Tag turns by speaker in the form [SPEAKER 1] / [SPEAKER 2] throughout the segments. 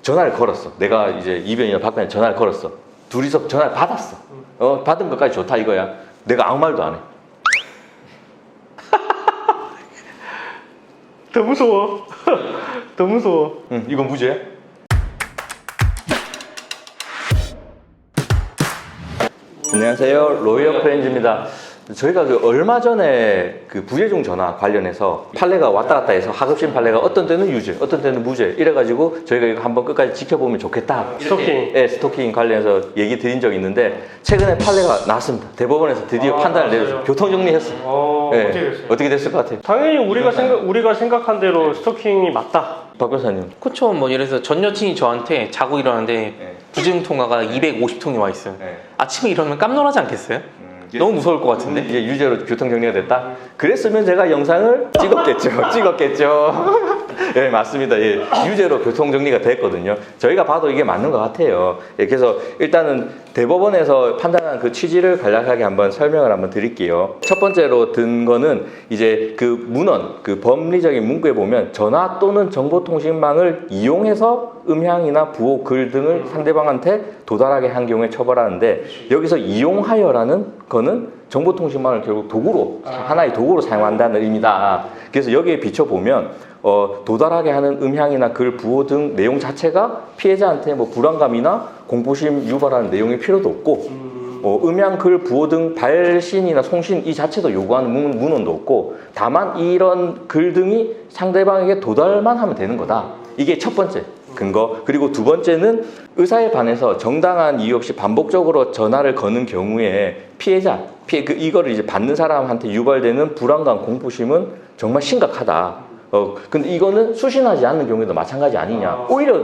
[SPEAKER 1] 전화를 걸었어. 내가 이제 이변이나 박변이 전화를 걸었어. 둘이서 전화를 받았어. 받은 것까지 좋다 이거야. 내가 아무 말도 안 해.
[SPEAKER 2] 더 무서워. 더 무서워.
[SPEAKER 1] 응, 이건 무죄야? 안녕하세요, 로이어 프렌즈입니다. 저희가 얼마 전에 부재중 전화 관련해서 판례가 왔다 갔다 해서 하급심 판례가 어떤 때는 유죄, 어떤 때는 무죄 이래가지고 저희가 이거 한번 끝까지 지켜보면 좋겠다.
[SPEAKER 2] 스토킹.
[SPEAKER 1] 네, 스토킹 관련해서 얘기 드린 적이 있는데 최근에 판례가 나왔습니다. 대법원에서 드디어 판단을 내려서 교통정리했어. 네,
[SPEAKER 2] 어떻게 됐어요?
[SPEAKER 1] 어떻게 됐을 것 같아요?
[SPEAKER 2] 당연히 우리가 생각한 대로 스토킹이 맞다.
[SPEAKER 1] 박 변호사님.
[SPEAKER 3] 그쵸. 뭐 예를 들어서 전 여친이 저한테 자고 일어났는데
[SPEAKER 1] 네.
[SPEAKER 3] 부재중 통화가 250통이 와 있어요.
[SPEAKER 1] 네.
[SPEAKER 3] 아침에 일어나면 깜놀하지 않겠어요? 너무 무서울 것 같은데?
[SPEAKER 1] 이제 유죄로 교통정리가 됐다? 그랬으면 제가 영상을 찍었겠죠. 예, 맞습니다. 예, 유죄로 교통정리가 됐거든요. 저희가 봐도 이게 맞는 것 같아요. 예, 그래서 일단은 대법원에서 판단한 그 취지를 간략하게 한번 설명을 한번 드릴게요. 첫 번째로 든 거는 이제 그 문헌, 그 법리적인 문구에 보면 전화 또는 정보통신망을 이용해서 음향이나 부호, 글 등을 상대방한테 도달하게 한 경우에 처벌하는데 여기서 이용하여라는 거는 정보통신망을 결국 도구로 하나의 도구로 사용한다는 의미다. 그래서 여기에 비춰보면 도달하게 하는 음향이나 글, 부호 등 내용 자체가 피해자한테 뭐 불안감이나 공포심 유발하는 내용일 필요도 없고 음향, 글, 부호 등 발신이나 송신 이 자체도 요구하는 문헌도 없고 다만 이런 글 등이 상대방에게 도달만 하면 되는 거다. 이게 첫 번째 근거. 그리고 두 번째는 의사에 반해서 정당한 이유 없이 반복적으로 전화를 거는 경우에 이거를 이제 받는 사람한테 유발되는 불안감, 공포심은 정말 심각하다. 근데 이거는 수신하지 않는 경우에도 마찬가지 아니냐. 오히려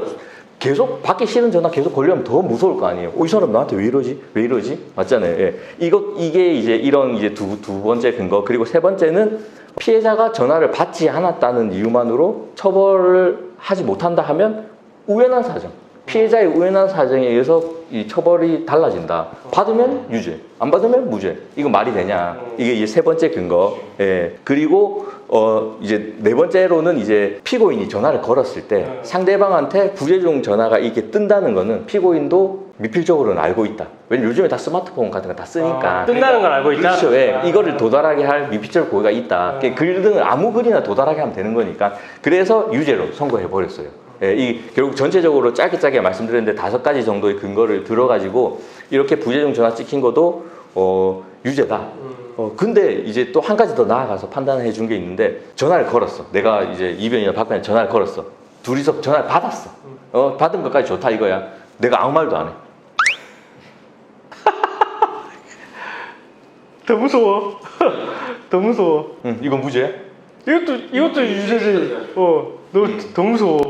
[SPEAKER 1] 계속 받기 싫은 전화 계속 걸려면 더 무서울 거 아니에요. 이 사람 나한테 왜 이러지? 맞잖아요. 예. 이게 이제 이런 이제 두 번째 근거. 그리고 세 번째는 피해자가 전화를 받지 않았다는 이유만으로 처벌을 하지 못한다 하면 우연한 사정. 피해자의 우연한 사정에 의해서 이 처벌이 달라진다. 받으면 유죄, 안 받으면 무죄. 이거 말이 되냐? 이게 이제 세 번째 근거. 예. 그리고 이제 네 번째로는 이제 피고인이 전화를 걸었을 때 상대방한테 부재중 전화가 이렇게 뜬다는 거는 피고인도 미필적으로는 알고 있다. 왜냐면 요즘에 다 스마트폰 같은 거 다 쓰니까.
[SPEAKER 2] 뜬다는 걸 알고 있다.
[SPEAKER 1] 그렇죠. 예. 이거를 도달하게 할 미필적 고의가 있다. 글 등을 아무 글이나 도달하게 하면 되는 거니까. 그래서 유죄로 선고해 버렸어요. 예, 결국 전체적으로 짧게 말씀드렸는데 5가지 정도의 근거를 들어가지고 이렇게 부재중 전화 찍힌 것도 유죄다. 근데 이제 또 한 가지 더 나아가서 판단해 준 게 있는데 전화를 걸었어. 내가 이제 이변이나 박변이 전화를 걸었어. 둘이서 전화를 받았어. 받은 것까지 좋다 이거야. 내가 아무 말도 안 해.
[SPEAKER 2] 더 무서워. 더 무서워.
[SPEAKER 1] 응, 이건 무죄야?
[SPEAKER 2] 이것도 유죄지. 너 더 무서워.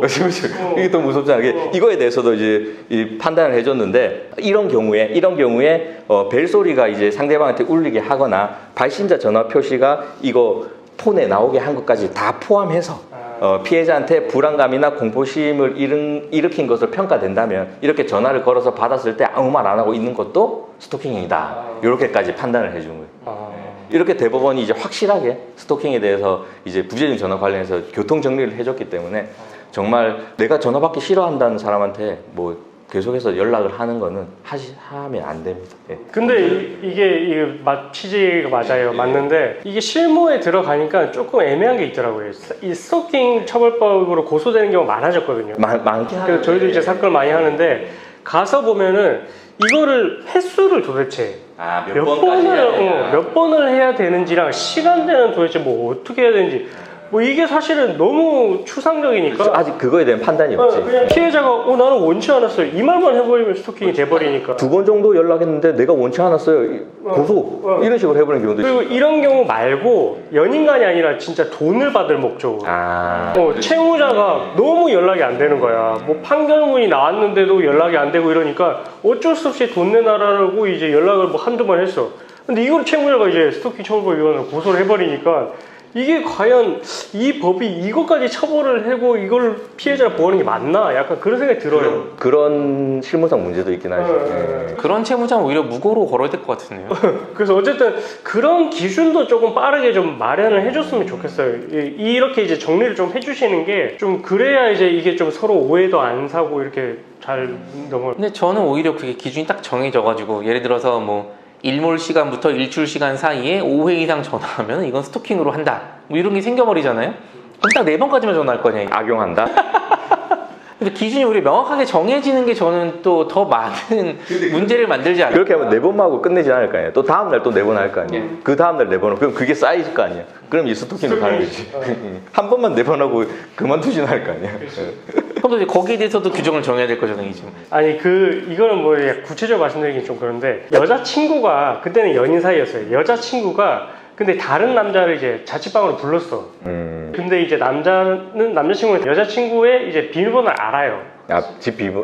[SPEAKER 1] 이게 더 무섭잖아. 이거에 대해서도 이제 판단을 해줬는데 이런 경우에 벨소리가 이제 상대방한테 울리게 하거나 발신자 전화 표시가 이거 폰에 나오게 한 것까지 다 포함해서 피해자한테 불안감이나 공포심을 일으킨 것으로 평가된다면 이렇게 전화를 걸어서 받았을 때 아무 말 안 하고 있는 것도 스토킹이다. 이렇게까지 판단을 해준 거예요. 이렇게 대법원이 이제 확실하게 스토킹에 대해서 이제 부재중 전화 관련해서 교통 정리를 해줬기 때문에 정말 내가 전화 받기 싫어한다는 사람한테 뭐 계속해서 연락을 하는 거는 하면 안 됩니다. 예.
[SPEAKER 2] 근데 이게 취지가 맞아요. 맞는데 이게 실무에 들어가니까 조금 애매한 게 있더라고요. 이 스토킹 처벌법으로 고소되는 경우가 많아졌거든요.
[SPEAKER 1] 많긴
[SPEAKER 2] 그래서 저희도 이제 사건을 많이 하는데 가서 보면은 이거를 횟수를 도대체 몇 번을 해야 되는지랑 시간대는 도대체 뭐 어떻게 해야 되는지 뭐 이게 사실은 너무 추상적이니까
[SPEAKER 1] 아직 그거에 대한 판단이 없지.
[SPEAKER 2] 그냥 피해자가 나는 원치 않았어요 이 말만 해버리면 스토킹이 돼버리니까
[SPEAKER 1] 2번 정도 연락했는데 내가 원치 않았어요. 고소 이런 식으로 해버리는 경우도
[SPEAKER 2] 그리고
[SPEAKER 1] 있어.
[SPEAKER 2] 이런 경우 말고 연인간이 아니라 진짜 돈을 받을 목적으로 채무자가 너무 연락이 안 되는 거야. 뭐 판결문이 나왔는데도 연락이 안 되고 이러니까 어쩔 수 없이 돈 내놔라고 이제 연락을 뭐 한두 번 했어. 근데 이걸 채무자가 이제 스토킹 처벌법 위반으로 고소를 해버리니까 이게 과연 이 법이 이것까지 처벌을 하고 이걸 피해자를 보호하는 게 맞나? 약간 그런 생각이 들어요.
[SPEAKER 1] 그런 실무상 문제도 있긴 하죠. 예.
[SPEAKER 3] 그런 채무자는 오히려 무고로 걸어야 될 것 같은데요.
[SPEAKER 2] 그래서 어쨌든 그런 기준도 조금 빠르게 좀 마련을 해줬으면 좋겠어요. 이렇게 이제 정리를 좀 해주시는 게 좀 그래야 이제 이게 좀 서로 오해도 안 사고 이렇게 잘 넘어.
[SPEAKER 3] 근데 저는 오히려 그게 기준이 딱 정해져가지고 예를 들어서 뭐 일몰 시간부터 일출 시간 사이에 5회 이상 전화하면 이건 스토킹으로 한다. 뭐 이런 게 생겨버리잖아요. 그럼 딱 4번까지만 전화할 거냐. 이게.
[SPEAKER 1] 악용한다?
[SPEAKER 3] 근데 기준이 우리 명확하게 정해지는 게 저는 또 더 많은 문제를 만들지 않아요.
[SPEAKER 1] 그렇게 하면 4번만 하고 끝내지 않을 거 아니에요. 또 다음날 또 4번 할 거 아니에요. 그 다음날 4번 그럼 그게 쌓일 거 아니에요. 그럼 이 스토킹으로 가는 거지. 한 번만 4번 하고 그만두진 않을 거 아니에요.
[SPEAKER 3] 그럼 이제 거기에 대해서도 규정을 정해야 될 거잖아요. 지금.
[SPEAKER 2] 아니 이거는 뭐 구체적으로 말씀드리긴 좀 그런데 여자친구가 그때는 연인 사이였어요. 여자친구가 근데 다른 남자를 이제 자취방으로 불렀어. 근데 이제 남자친구는 여자친구의 이제 비밀번호를 알아요.
[SPEAKER 1] 집 비밀,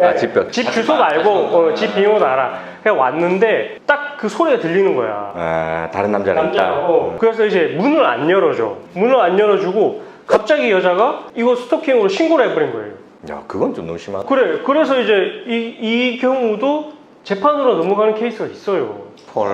[SPEAKER 2] 집 주소도 알고 집 비밀번호도 알아. 그냥 왔는데 딱 그 소리가 들리는 거야.
[SPEAKER 1] 다른 남자가 있다.
[SPEAKER 2] 그래서 이제 문을 안 열어줘. 문을 안 열어주고 갑자기 여자가 이거 스토킹으로 신고를 해버린 거예요.
[SPEAKER 1] 야, 그건 좀 너무 심하다.
[SPEAKER 2] 그래. 그래서 이제 이 경우도 재판으로 넘어가는 케이스가 있어요.
[SPEAKER 3] 헐.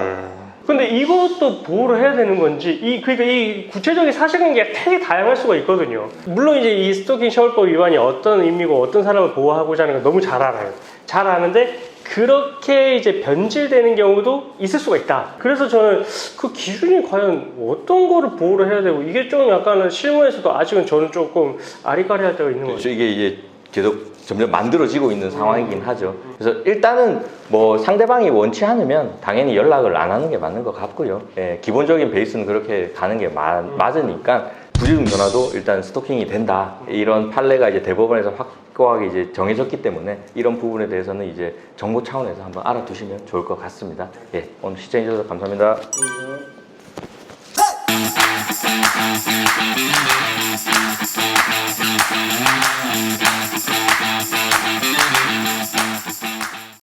[SPEAKER 2] 근데 이것도 보호를 해야 되는 건지 그러니까 이 구체적인 사실관계가 되게 다양할 수가 있거든요. 물론 이제 이 스토킹 처벌법 위반이 어떤 의미고 어떤 사람을 보호하고자 하는 건 너무 잘 알아요. 잘 아는데 그렇게 이제 변질되는 경우도 있을 수가 있다. 그래서 저는 그 기준이 과연 어떤 거를 보호를 해야 되고 이게 좀 약간은 실무에서도 아직은 저는 조금 아리까리할 때가 있는 것 같아요.
[SPEAKER 1] 이게 이제 계속 점점 만들어지고 있는 상황이긴 하죠. 그래서 일단은 뭐 상대방이 원치 않으면 당연히 연락을 안 하는 게 맞는 것 같고요. 예, 기본적인 베이스는 그렇게 가는 게 맞으니까 부재중 전화도 일단 스토킹이 된다. 이런 판례가 이제 대법원에서 확고하게 이제 정해졌기 때문에 이런 부분에 대해서는 이제 정보 차원에서 한번 알아두시면 좋을 것 같습니다. 예, 오늘 시청해 주셔서 감사합니다.
[SPEAKER 4] We'll be right back.